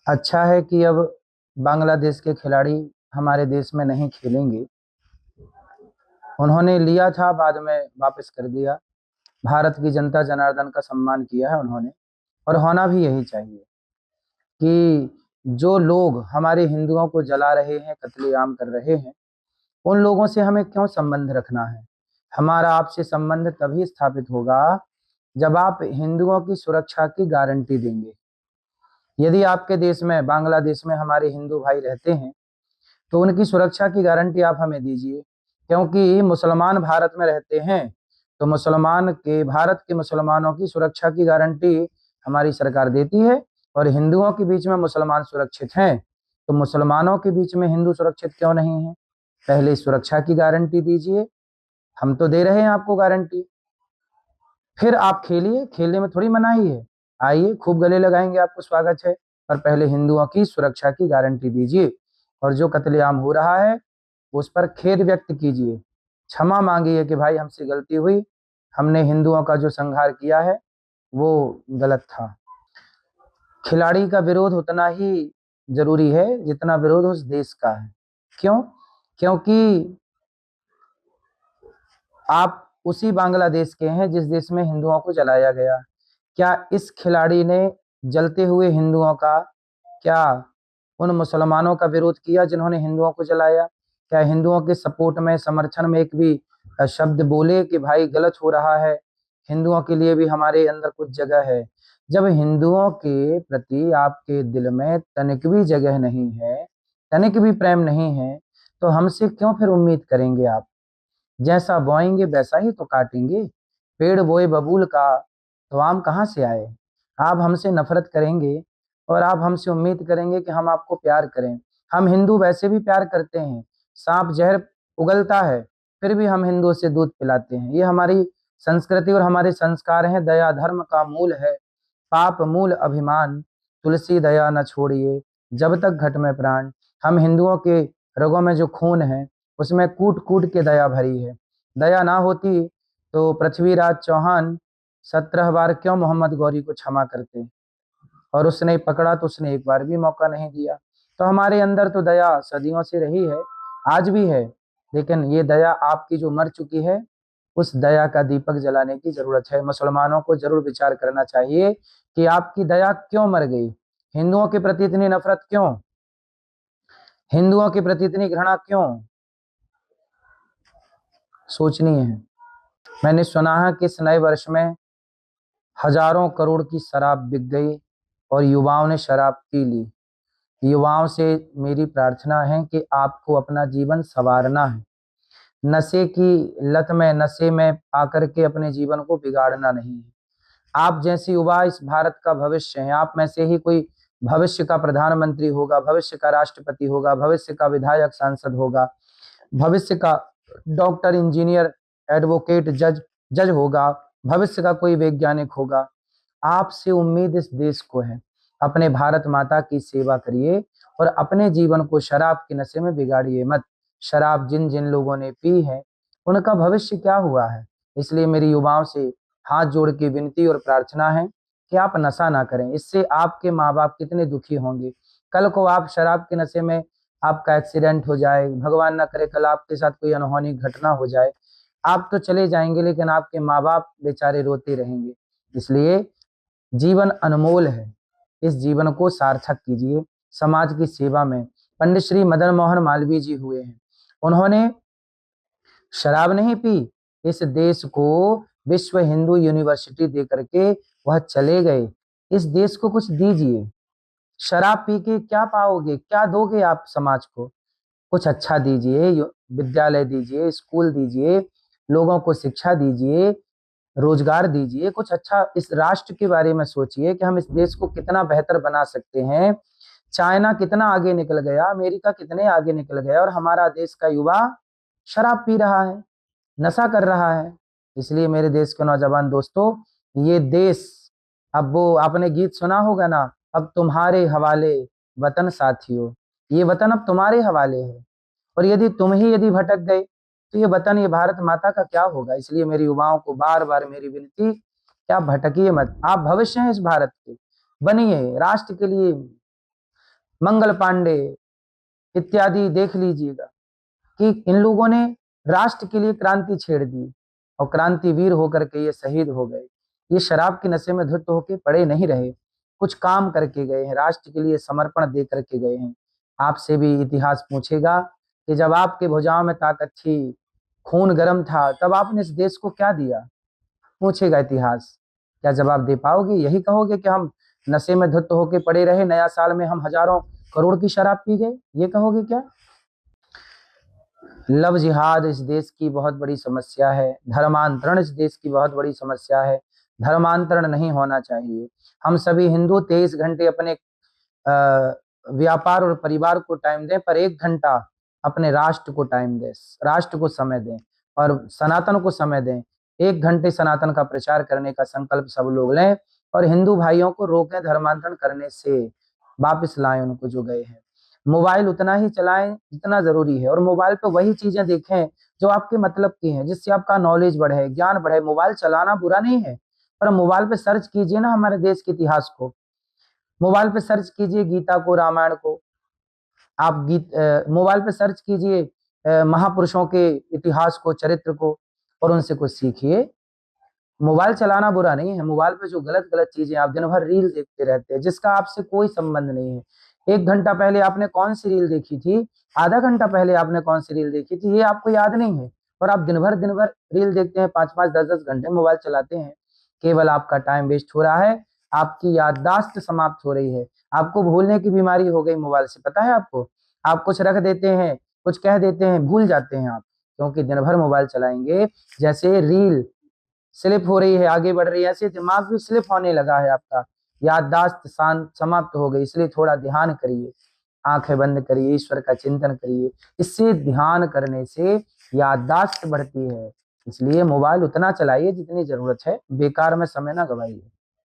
अच्छा है कि अब बांग्लादेश के खिलाड़ी हमारे देश में नहीं खेलेंगे। उन्होंने लिया था, बाद में वापस कर दिया। भारत की जनता जनार्दन का सम्मान किया है उन्होंने, और होना भी यही चाहिए कि जो लोग हमारे हिंदुओं को जला रहे हैं, कत्लेआम कर रहे हैं, उन लोगों से हमें क्यों संबंध रखना है। हमारा आपसे संबंध तभी स्थापित होगा जब आप हिंदुओं की सुरक्षा की गारंटी देंगे। यदि आपके देश में, बांग्लादेश में हमारे हिंदू भाई रहते हैं, तो उनकी सुरक्षा की गारंटी आप हमें दीजिए। क्योंकि मुसलमान भारत में रहते हैं, तो भारत के मुसलमानों की सुरक्षा की गारंटी हमारी सरकार देती है। और हिंदुओं के बीच में मुसलमान सुरक्षित हैं, तो मुसलमानों के बीच में हिंदू सुरक्षित क्यों नहीं है। पहले सुरक्षा की गारंटी दीजिए, हम तो दे रहे हैं आपको गारंटी। फिर आप खेलिए, खेलने में थोड़ी मनाही है। आइए, खूब गले लगाएंगे, आपको स्वागत है। पर पहले हिंदुओं की सुरक्षा की गारंटी दीजिए, और जो कत्लेआम हो रहा है उस पर खेद व्यक्त कीजिए, क्षमा मांगिए कि भाई हमसे गलती हुई, हमने हिंदुओं का जो संहार किया है वो गलत था। खिलाड़ी का विरोध उतना ही जरूरी है जितना विरोध उस देश का है। क्यों? क्योंकि आप उसी बांग्लादेश के हैं जिस देश में हिंदुओं को जलाया गया। क्या इस खिलाड़ी ने जलते हुए हिंदुओं का, क्या उन मुसलमानों का विरोध किया जिन्होंने हिंदुओं को जलाया? क्या हिंदुओं के सपोर्ट में, समर्थन में एक भी शब्द बोले कि भाई गलत हो रहा है, हिंदुओं के लिए भी हमारे अंदर कुछ जगह है? जब हिंदुओं के प्रति आपके दिल में तनिक भी जगह नहीं है, तनिक भी प्रेम नहीं है, तो हमसे क्यों फिर उम्मीद करेंगे आप? जैसा बोएंगे वैसा ही तो काटेंगे। पेड़ बोए बबूल का, तो आम कहाँ से आए? आप हमसे नफरत करेंगे और आप हमसे उम्मीद करेंगे कि हम आपको प्यार करें। हम हिंदू वैसे भी प्यार करते हैं। सांप जहर उगलता है, फिर भी हम हिंदुओं से दूध पिलाते हैं। ये हमारी संस्कृति और हमारे संस्कार हैं। दया धर्म का मूल है, पाप मूल अभिमान, तुलसी दया न छोड़िए जब तक घट में प्राण। हम हिंदुओं के रगों में जो खून है उसमें कूट कूट के दया भरी है। दया ना होती तो पृथ्वीराज चौहान 17 बार क्यों मोहम्मद गौरी को क्षमा करते, और उसने पकड़ा तो उसने एक बार भी मौका नहीं दिया। तो हमारे अंदर तो दया सदियों से रही है, आज भी है। लेकिन ये दया आपकी जो मर चुकी है, उस दया का दीपक जलाने की जरूरत है। मुसलमानों को जरूर विचार करना चाहिए कि आपकी दया क्यों मर गई। हिंदुओं के प्रति इतनी नफरत क्यों, हिंदुओं के प्रति इतनी घृणा क्यों, सोचनी है। मैंने सुना है कि इस नए वर्ष में हजारों करोड़ की शराब बिक गई और युवाओं ने शराब पी ली। युवाओं से मेरी प्रार्थना है कि आपको अपना जीवन संवारना है। नशे की लत में, नशे में आकर के अपने जीवन को बिगाड़ना नहीं है। आप जैसे युवा इस भारत का भविष्य हैं। आप में से ही कोई भविष्य का प्रधानमंत्री होगा, भविष्य का राष्ट्रपति होगा, भविष्य का विधायक सांसद होगा, भविष्य का डॉक्टर, इंजीनियर, एडवोकेट, जज होगा, भविष्य का कोई वैज्ञानिक होगा। आपसे उम्मीद इस देश को है। अपने भारत माता की सेवा करिए और अपने जीवन को शराब के नशे में बिगाड़िए मत। शराब जिन जिन लोगों ने पी है उनका भविष्य क्या हुआ है। इसलिए मेरी युवाओं से हाथ जोड़ के विनती और प्रार्थना है कि आप नशा ना करें। इससे आपके माँ बाप कितने दुखी होंगे। कल को आप शराब के नशे में, आपका एक्सीडेंट हो जाए, भगवान ना करे कल आपके साथ कोई अनहोनी घटना हो जाए, आप तो चले जाएंगे लेकिन आपके माँ बाप बेचारे रोते रहेंगे। इसलिए जीवन अनमोल है, इस जीवन को सार्थक कीजिए समाज की सेवा में। पंडित श्री मदन मोहन मालवीय जी हुए हैं, उन्होंने शराब नहीं पी, इस देश को विश्व हिंदू यूनिवर्सिटी दे करके वह चले गए। इस देश को कुछ दीजिए। शराब पी के क्या पाओगे, क्या दोगे आप समाज को? कुछ अच्छा दीजिए, विद्यालय दीजिए, स्कूल दीजिए, लोगों को शिक्षा दीजिए, रोजगार दीजिए। कुछ अच्छा इस राष्ट्र के बारे में सोचिए कि हम इस देश को कितना बेहतर बना सकते हैं। चाइना कितना आगे निकल गया, अमेरिका कितने आगे निकल गया, और हमारा देश का युवा शराब पी रहा है, नशा कर रहा है। इसलिए मेरे देश के नौजवान दोस्तों, ये देश, अब वो आपने गीत सुना होगा ना, अब तुम्हारे हवाले वतन साथियों, ये वतन अब तुम्हारे हवाले है। और यदि तुम ही यदि भटक गए तो ये वतन, ये भारत माता का क्या होगा। इसलिए मेरी युवाओं को बार बार मेरी विनती कि आप भटकिए मत। आप भविष्य हैं इस भारत के, बनिए राष्ट्र के लिए, मंगल पांडे इत्यादि देख लीजिएगा कि इन लोगों ने राष्ट्र के लिए क्रांति छेड़ दी और क्रांतिवीर होकर के ये शहीद हो गए। ये शराब के नशे में धुत होके पड़े नहीं रहे, कुछ काम करके गए हैं, राष्ट्र के लिए समर्पण दे करके गए हैं। आपसे भी इतिहास पूछेगा कि जब आपके भुजाओं में ताकत थी, खून गर्म था, तब आपने इस देश को क्या दिया? पूछेगा इतिहास। क्या जवाब दे पाओगे? यही कहोगे कि हम नशे में धुत होके पड़े रहे, नया साल में हम हजारों करोड़ की शराब पी गए, ये कहोगे क्या? लव जिहाद इस देश की बहुत बड़ी समस्या है, धर्मांतरण इस देश की बहुत बड़ी समस्या है। धर्मांतरण नहीं होना चाहिए। हम सभी हिंदू 23 घंटे अपने व्यापार और परिवार को टाइम दें, पर 1 घंटा अपने राष्ट्र को टाइम दें, राष्ट्र को समय दें और सनातन को समय दें। 1 घंटे सनातन का प्रचार करने का संकल्प सब लोग लें और हिंदू भाइयों को रोकें धर्मांतरण करने से, वापस लाएं उनको जो गए हैं। मोबाइल उतना ही चलाएं जितना जरूरी है और मोबाइल पे वही चीजें देखें जो आपके मतलब की हैं, जिससे आपका नॉलेज बढ़े, ज्ञान बढ़े। मोबाइल चलाना बुरा नहीं है, पर मोबाइल पे सर्च कीजिए ना हमारे देश के इतिहास को, मोबाइल पे सर्च कीजिए गीता को, रामायण को। आप मोबाइल पे सर्च कीजिए महापुरुषों के इतिहास को, चरित्र को, और उनसे कुछ सीखिए। मोबाइल चलाना बुरा नहीं है। मोबाइल पे जो गलत गलत चीजें, आप दिन भर रील देखते रहते हैं जिसका आपसे कोई संबंध नहीं है। 1 घंटा पहले आपने कौन सी रील देखी थी, आधा घंटा पहले आपने कौन सी रील देखी थी, ये आपको याद नहीं है। और आप दिन भर रील देखते हैं, 5-5, 10-10 घंटे मोबाइल चलाते हैं। केवल आपका टाइम वेस्ट हो रहा है, आपकी याददाश्त समाप्त हो रही है, आपको भूलने की बीमारी हो गई मोबाइल से। पता है आपको? आप कुछ रख देते हैं, कुछ कह देते हैं, भूल जाते हैं आप, क्योंकि दिन भर मोबाइल चलाएंगे। जैसे रील स्लिप हो रही है, आगे बढ़ रही है, ऐसे दिमाग भी स्लिप होने लगा है आपका, याददाश्त समाप्त हो गई। इसलिए थोड़ा ध्यान करिए, आंखें बंद करिए, ईश्वर का चिंतन करिए। इससे ध्यान करने से याददाश्त बढ़ती है। इसलिए मोबाइल उतना चलाइए जितनी जरूरत है, बेकार में समय ना गवाइए।